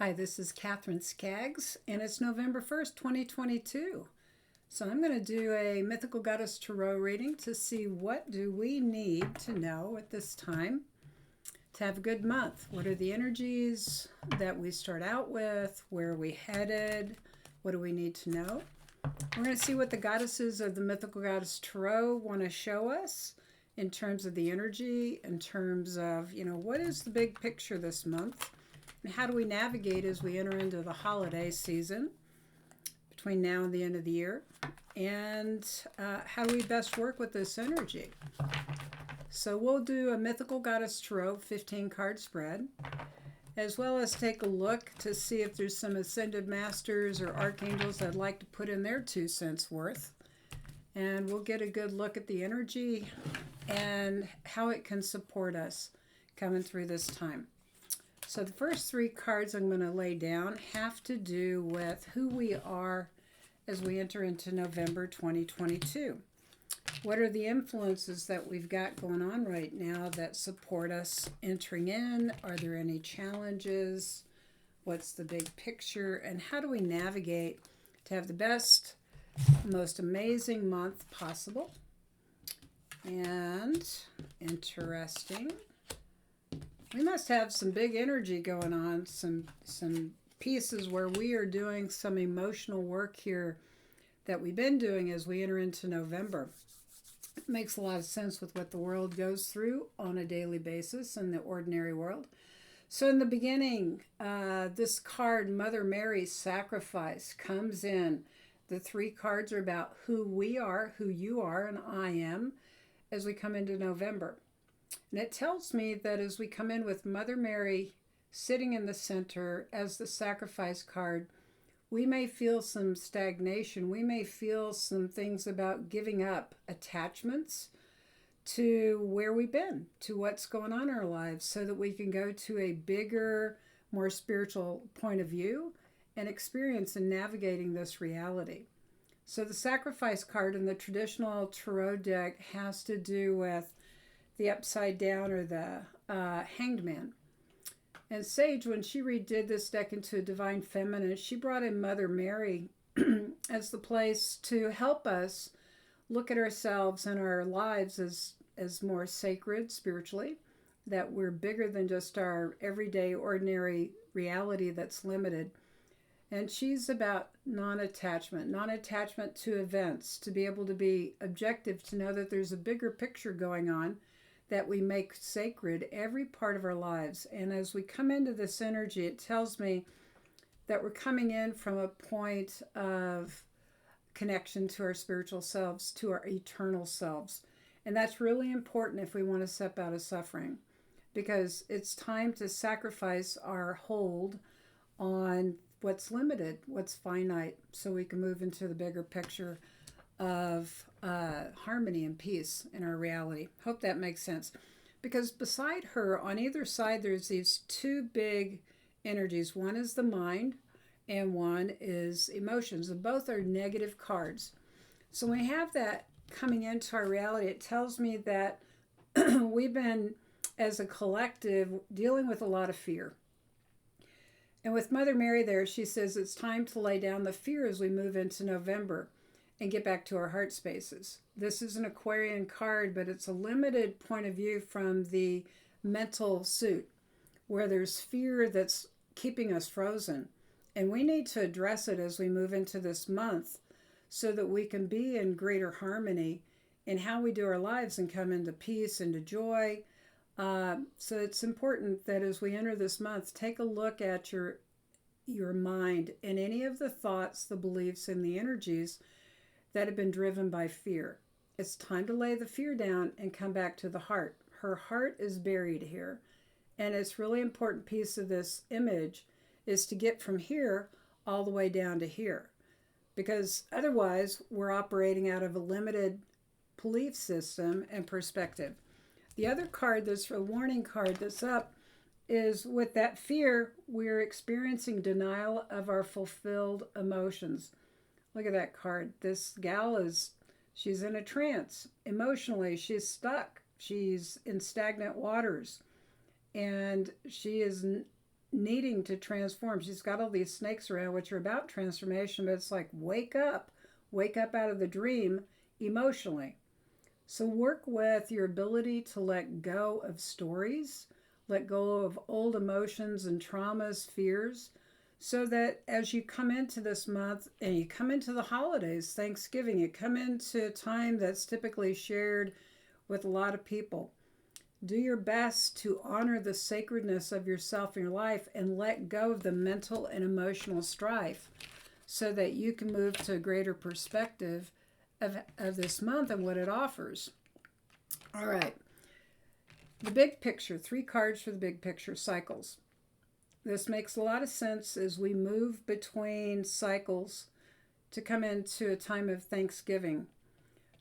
Hi, this is Katherine Skaggs, and it's November 1st, 2022. So I'm going to do a Mythical Goddess Tarot reading to see what do we need to know at this time to have a good month. What are the energies that we start out with? Where are we headed? What do we need to know? We're going to see what the goddesses of the Mythical Goddess Tarot want to show us in terms of the energy, in terms of, what is the big picture this month? And how do we navigate as we enter into the holiday season between now and the end of the year? And how do we best work with this energy? So we'll do a Mythical Goddess Tarot 15 card spread, as well as take a look to see if there's some Ascended Masters or Archangels that'd like to put in their 2 cents worth. And we'll get a good look at the energy and how it can support us coming through this time. So the first 3 cards I'm going to lay down have to do with who we are as we enter into November 2022. What are the influences that we've got going on right now that support us entering in? Are there any challenges? What's the big picture? And how do we navigate to have the best, most amazing month possible? And interesting. We must have some big energy going on, some pieces where we are doing some emotional work here that we've been doing as we enter into November. It makes a lot of sense with what the world goes through on a daily basis in the ordinary world. So in the beginning, this card, Mother Mary's Sacrifice, comes in. The 3 cards are about who we are, who you are, and I am as we come into November. And it tells me that as we come in with Mother Mary sitting in the center as the sacrifice card, we may feel some stagnation. We may feel some things about giving up attachments to where we've been, to what's going on in our lives, so that we can go to a bigger, more spiritual point of view and experience in navigating this reality. So the sacrifice card in the traditional tarot deck has to do with the upside down or the hanged man. And Sage, when she redid this deck into a divine feminine, she brought in Mother Mary as the place to help us look at ourselves and our lives as more sacred spiritually, that we're bigger than just our everyday ordinary reality that's limited. And she's about non-attachment to events, to be able to be objective, to know that there's a bigger picture going on, that we make sacred every part of our lives. And as we come into this energy, it tells me that we're coming in from a point of connection to our spiritual selves, to our eternal selves. And that's really important if we want to step out of suffering, because it's time to sacrifice our hold on what's limited, what's finite, so we can move into the bigger picture of harmony and peace in our reality. Hope that makes sense. Because beside her, on either side, there's these 2 big energies. One is the mind and one is emotions. And both are negative cards. So when we have that coming into our reality, it tells me that we've been, as a collective, dealing with a lot of fear. And with Mother Mary there, she says it's time to lay down the fear as we move into November and get back to our heart spaces. This is an Aquarian card, but it's a limited point of view from the mental suit, where there's fear that's keeping us frozen. And we need to address it as we move into this month so that we can be in greater harmony in how we do our lives and come into peace, into joy. So it's important that as we enter this month, take a look at your mind and any of the thoughts, the beliefs, and the energies that have been driven by fear. It's time to lay the fear down and come back to the heart. Her heart is buried here. And it's really important piece of this image is to get from here all the way down to here. Because otherwise, we're operating out of a limited belief system and perspective. The other card, that's a warning card that's up, is with that fear, we're experiencing denial of our fulfilled emotions. Look at that card. This gal she's in a trance. Emotionally, she's stuck. She's in stagnant waters. And she is needing to transform. She's got all these snakes around, which are about transformation, but it's like, wake up out of the dream emotionally. So work with your ability to let go of stories, let go of old emotions and traumas, fears, so that as you come into this month and you come into the holidays, Thanksgiving, you come into a time that's typically shared with a lot of people. Do your best to honor the sacredness of yourself and your life and let go of the mental and emotional strife so that you can move to a greater perspective of this month and what it offers. All right. The big picture, 3 cards for the big picture, cycles. This makes a lot of sense as we move between cycles to come into a time of Thanksgiving,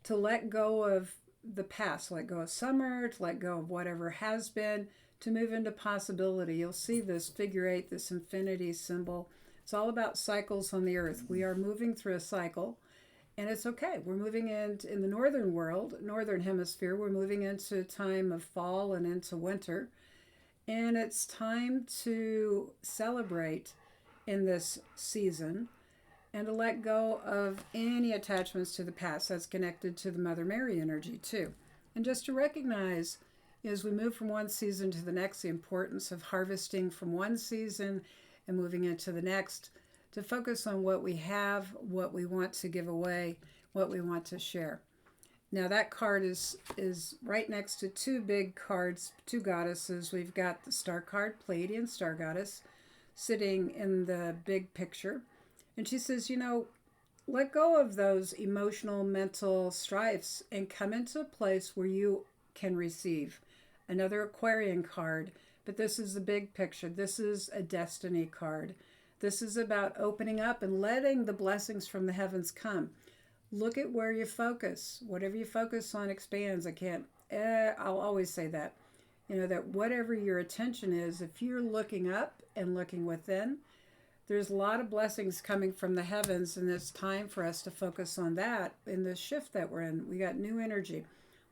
to let go of the past, let go of summer, to let go of whatever has been, to move into possibility. You'll see this figure 8, this infinity symbol. It's all about cycles on the earth. We are moving through a cycle, and it's okay. We're moving in the northern world, northern hemisphere. We're moving into a time of fall and into winter, and it's time to celebrate in this season and to let go of any attachments to the past. That's connected to the Mother Mary energy too. And just to recognize, as we move from one season to the next, the importance of harvesting from one season and moving into the next, to focus on what we have, what we want to give away, what we want to share. Now that card is right next to 2 big cards, 2 goddesses. We've got the star card, Pleiadian star goddess, sitting in the big picture. And she says, let go of those emotional, mental strifes and come into a place where you can receive. Another Aquarian card, but this is the big picture. This is a destiny card. This is about opening up and letting the blessings from the heavens come. Look at where you focus. Whatever you focus on expands. I'll always say that. That whatever your attention is, if you're looking up and looking within, there's a lot of blessings coming from the heavens, and it's time for us to focus on that in the shift that we're in. We got new energy.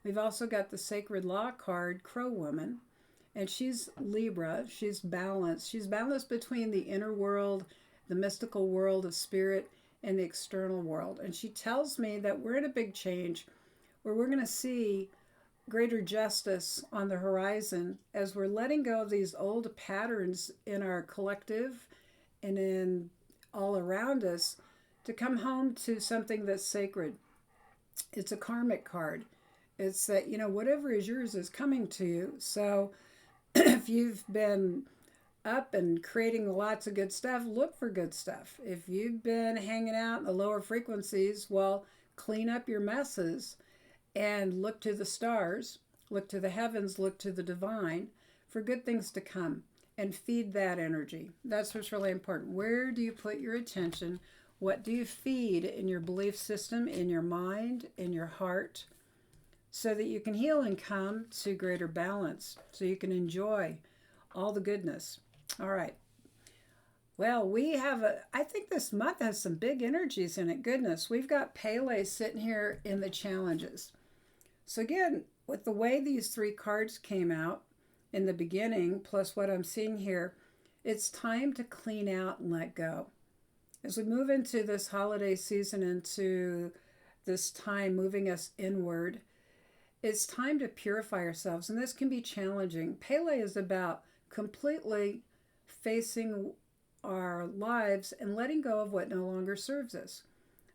We've also got the Sacred Law card, Crow Woman, and she's Libra. She's balanced. She's balanced between the inner world, the mystical world of spirit, and the external world. And she tells me that we're in a big change where we're going to see greater justice on the horizon as we're letting go of these old patterns in our collective and in all around us to come home to something that's sacred. It's a karmic card. It's that, whatever is yours is coming to you. So if you've been up and creating lots of good stuff, look for good stuff. If you've been hanging out in the lower frequencies, well, clean up your messes and look to the stars, look to the heavens, look to the divine for good things to come. And feed that energy. That's what's really important. Where do you put your attention? What do you feed in your belief system, in your mind, in your heart, so that you can heal and come to greater balance, so you can enjoy all the goodness. All right. Well, I think this month has some big energies in it. Goodness, we've got Pele sitting here in the challenges. So again, with the way these 3 cards came out, in the beginning, plus what I'm seeing here, it's time to clean out and let go. As we move into this holiday season, into this time moving us inward, it's time to purify ourselves, and this can be challenging. Pele is about completely facing our lives and letting go of what no longer serves us.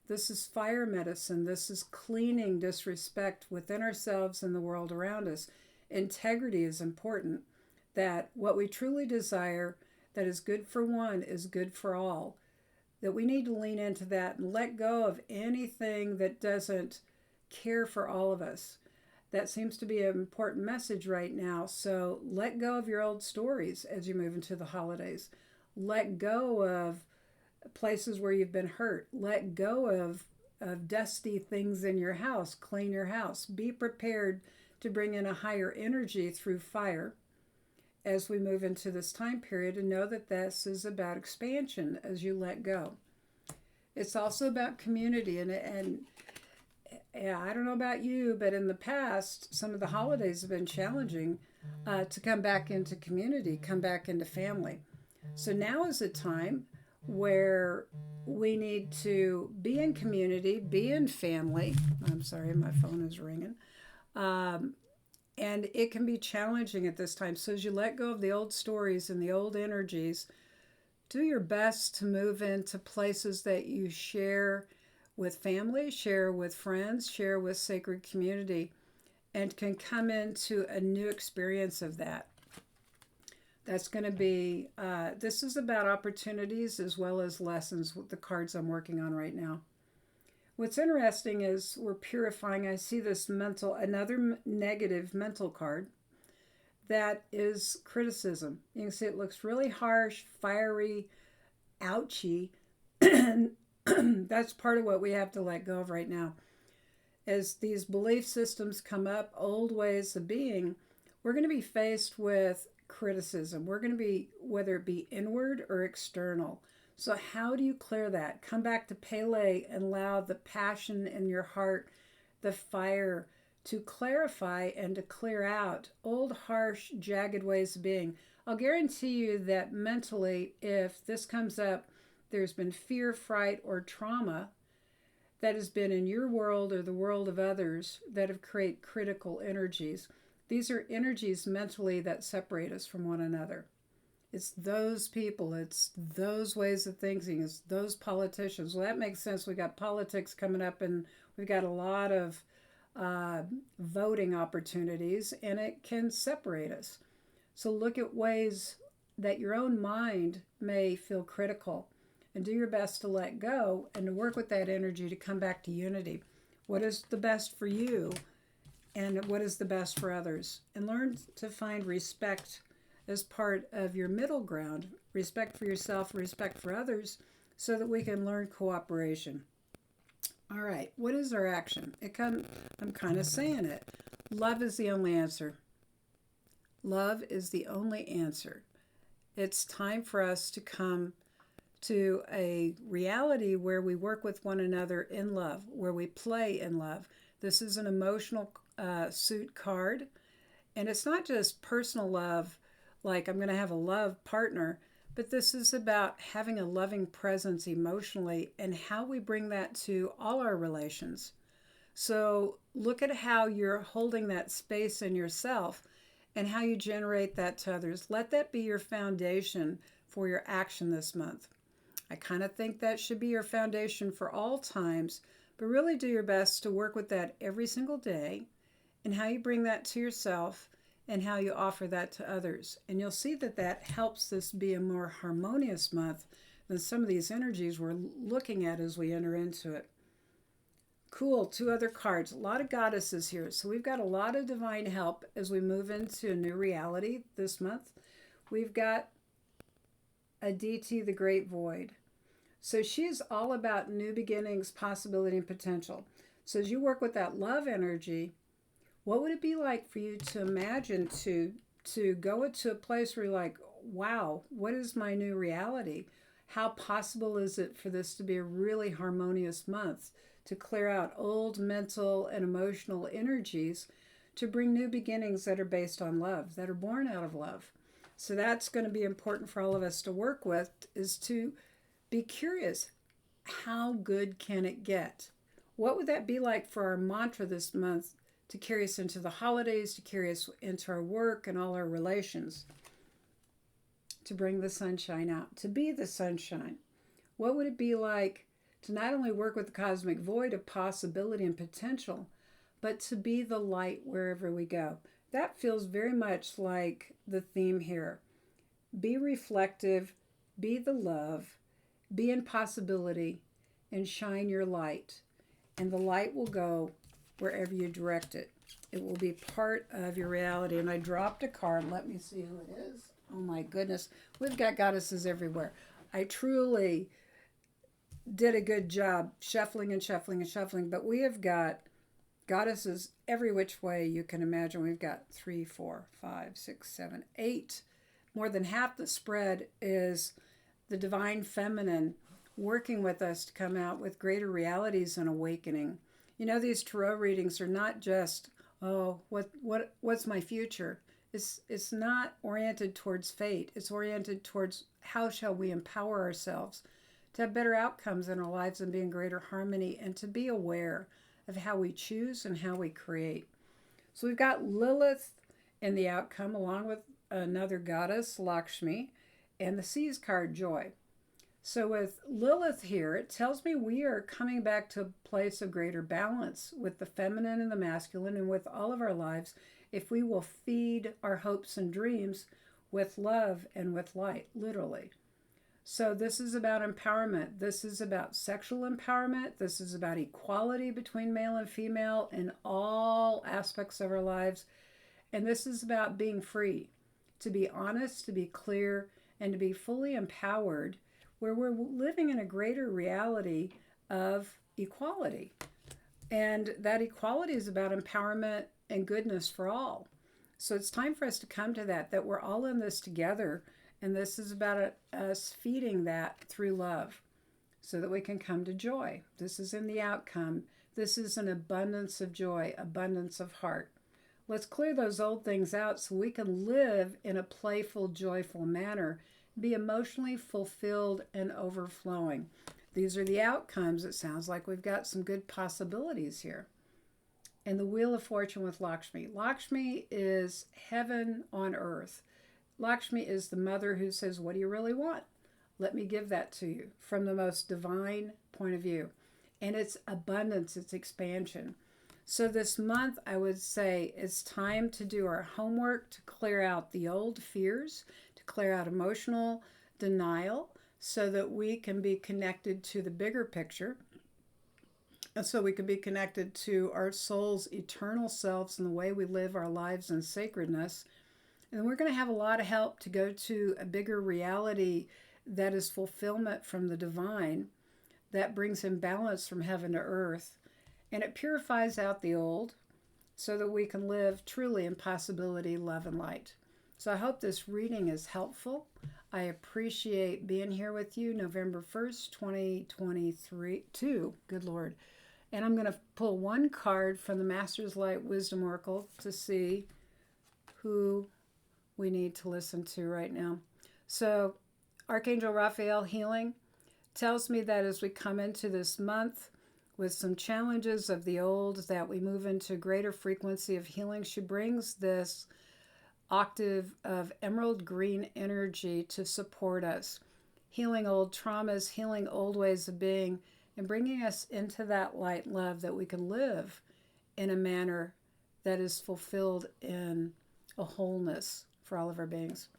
This is fire medicine. This is cleaning disrespect within ourselves and the world around us. Integrity is important, that what we truly desire that is good for one is good for all, that we need to lean into that and let go of anything that doesn't care for all of us. That seems to be an important message right now. So let go of your old stories as you move into the holidays. Let go of places where you've been hurt. Let go of dusty things in your house. Clean your house. Be prepared to bring in a higher energy through fire as we move into this time period, and know that this is about expansion as you let go. It's also about community, and yeah, I don't know about you, but in the past, some of the holidays have been challenging to come back into community, come back into family. So now is a time where we need to be in community, be in family. I'm sorry, my phone is ringing. Um, and it can be challenging at this time. So as you let go of the old stories and the old energies, do your best to move into places that you share with family, share with friends, share with sacred community, and can come into a new experience of that. That's going to be, this is about opportunities as well as lessons with the cards I'm working on right now. What's interesting is we're purifying. I see this another negative mental card that is criticism. You can see it looks really harsh, fiery, ouchy. And that's part of what we have to let go of right now. As these belief systems come up, old ways of being, we're going to be faced with criticism. We're going to be, whether it be inward or external. So how do you clear that? Come back to Pele and allow the passion in your heart, the fire, to clarify and to clear out old, harsh, jagged ways of being. I'll guarantee you that mentally, if this comes up, there's been fear, fright, or trauma that has been in your world or the world of others that have created critical energies. These are energies mentally that separate us from one another. It's those people, it's those ways of thinking, it's those politicians. Well, that makes sense. We got politics coming up, and we've got a lot of voting opportunities, and it can separate us. So look at ways that your own mind may feel critical, and do your best to let go and to work with that energy to come back to unity. What is the best for you, and what is the best for others? And learn to find respect as part of your middle ground, respect for yourself, respect for others, so that we can learn cooperation. All right, what is our action? I'm kind of saying it. Love is the only answer. Love is the only answer. It's time for us to come to a reality where we work with one another in love, where we play in love. This is an emotional suit card, and it's not just personal love, like I'm going to have a love partner, but this is about having a loving presence emotionally and how we bring that to all our relations. So look at how you're holding that space in yourself and how you generate that to others. Let that be your foundation for your action this month. I kind of think that should be your foundation for all times, but really do your best to work with that every single day and how you bring that to yourself and how you offer that to others. And you'll see that that helps this be a more harmonious month than some of these energies we're looking at as we enter into it. Cool, 2 other cards. A lot of goddesses here. So we've got a lot of divine help as we move into a new reality this month. We've got Aditi, the Great Void. So she's all about new beginnings, possibility, and potential. So as you work with that love energy, what would it be like for you to imagine to go into a place where you're like, wow, what is my new reality? How possible is it for this to be a really harmonious month, to clear out old mental and emotional energies, to bring new beginnings that are based on love, that are born out of love? So that's going to be important for all of us to work with, is to be curious. How good can it get? What would that be like for our mantra this month to carry us into the holidays, to carry us into our work and all our relations, to bring the sunshine out, to be the sunshine? What would it be like to not only work with the cosmic void of possibility and potential, but to be the light wherever we go? That feels very much like the theme here. Be reflective, be the love, be in possibility, and shine your light. And the light will go wherever you direct it. It will be part of your reality. And I dropped a card. Let me see who it is. Oh my goodness. We've got goddesses everywhere. I truly did a good job shuffling and shuffling and shuffling, but we have got goddesses every which way you can imagine. We've got 3, 4, 5, 6, 7, 8. More than half the spread is the divine feminine working with us to come out with greater realities and awakening. You know, these tarot readings are not just, oh, what's my future? It's not oriented towards fate. It's oriented towards how shall we empower ourselves to have better outcomes in our lives and be in greater harmony, and to be aware of how we choose and how we create. So we've got Lilith in the outcome, along with another goddess, Lakshmi, and the Seas card, Joy. So with Lilith here, it tells me we are coming back to a place of greater balance with the feminine and the masculine, and with all of our lives, if we will feed our hopes and dreams with love and with light, literally. So this is about empowerment. This is about sexual empowerment. This is about equality between male and female in all aspects of our lives. And this is about being free, to be honest, to be clear, and to be fully empowered, where we're living in a greater reality of equality. And that equality is about empowerment and goodness for all. So it's time for us to come to that we're all in this together. And this is about us feeding that through love so that we can come to joy. This is in the outcome. This is an abundance of joy, abundance of heart. Let's clear those old things out so we can live in a playful, joyful manner, be emotionally fulfilled and overflowing. These are the outcomes. It sounds like we've got some good possibilities here. And the Wheel of Fortune with Lakshmi. Lakshmi is heaven on earth. Lakshmi is the mother who says, what do you really want? Let me give that to you from the most divine point of view. And it's abundance, it's expansion. So this month, I would say it's time to do our homework, to clear out the old fears, to clear out emotional denial so that we can be connected to the bigger picture. And so we can be connected to our soul's eternal selves and the way we live our lives in sacredness. And we're going to have a lot of help to go to a bigger reality that is fulfillment from the divine, that brings in balance from heaven to earth. And it purifies out the old so that we can live truly in possibility, love, and light. So I hope this reading is helpful. I appreciate being here with you November 1st, 2022. Good Lord. And I'm going to pull one card from the Master's Light Wisdom Oracle to see who we need to listen to right now. So Archangel Raphael healing tells me that as we come into this month with some challenges of the old, that we move into greater frequency of healing. She brings this octave of emerald green energy to support us, healing old traumas, healing old ways of being, and bringing us into that light love that we can live in a manner that is fulfilled in a wholeness for all of our beings.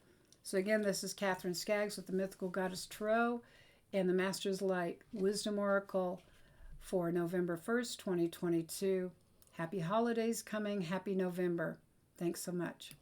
So again, this is Katherine Skaggs with the Mythical Goddess Tarot and the Master's Light Wisdom Oracle for November 1st, 2022. Happy holidays coming. Happy November. Thanks so much.